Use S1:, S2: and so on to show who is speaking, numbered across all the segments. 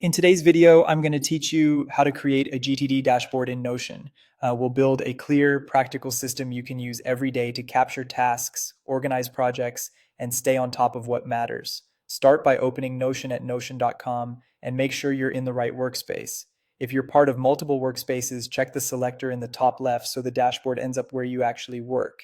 S1: In today's video, I'm going to teach you how to create a GTD dashboard in Notion. We'll build a clear, practical system you can use every day to capture tasks, organize projects, and stay on top of what matters. Start by opening Notion at notion.com and make sure you're in the right workspace. If you're part of multiple workspaces, check the selector in the top left so the dashboard ends up where you actually work.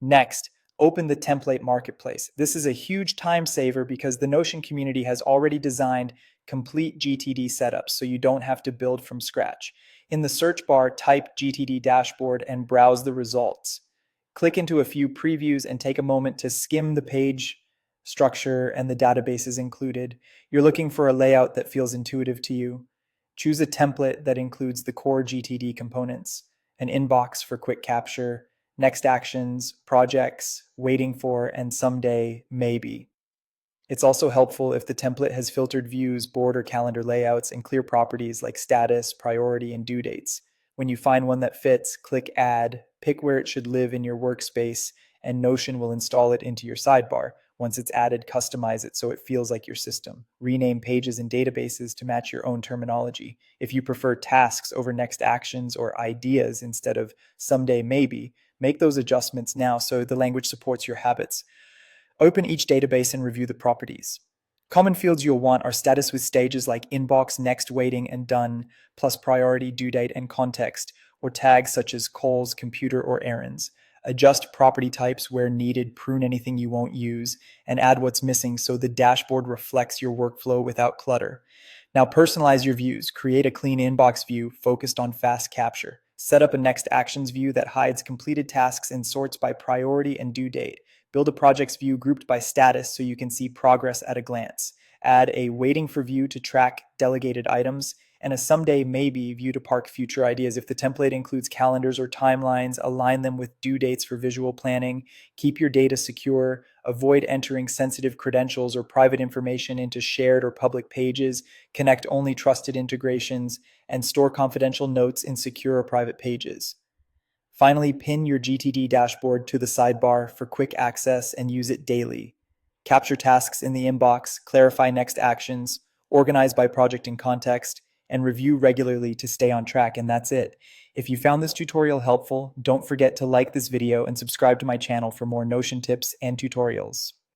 S1: Next, open the template marketplace. This is a huge time saver because the Notion community has already designed complete GTD setups, so you don't have to build from scratch. In the search bar, type GTD dashboard and browse the results. Click into a few previews and take a moment to skim the page structure and the databases included. You're looking for a layout that feels intuitive to you. Choose a template that includes the core GTD components, an inbox for quick capture, next actions, projects, waiting for, and someday, maybe. It's also helpful if the template has filtered views, board or calendar layouts, and clear properties like status, priority, and due dates. When you find one that fits, click Add, pick where it should live in your workspace, and Notion will install it into your sidebar. Once it's added, customize it so it feels like your system. Rename pages and databases to match your own terminology. If you prefer tasks over next actions or ideas instead of someday maybe, make those adjustments now so the language supports your habits. Open each database and review the properties. Common fields you'll want are status with stages like inbox, next, waiting, and done, plus priority, due date, and context, or tags such as calls, computer, or errands. Adjust property types where needed, prune anything you won't use, and add what's missing so the dashboard reflects your workflow without clutter. Now personalize your views. Create a clean inbox view focused on fast capture. Set up a next actions view that hides completed tasks and sorts by priority and due date. Build a projects view grouped by status so you can see progress at a glance. Add a waiting for view to track delegated items, and a someday maybe view to park future ideas. If the template includes calendars or timelines, align them with due dates for visual planning. Keep your data secure. Avoid entering sensitive credentials or private information into shared or public pages. Connect only trusted integrations, and store confidential notes in secure or private pages. Finally, pin your GTD dashboard to the sidebar for quick access and use it daily. Capture tasks in the inbox, clarify next actions, organize by project and context, and review regularly to stay on track. And that's it. If you found this tutorial helpful, don't forget to like this video and subscribe to my channel for more Notion tips and tutorials.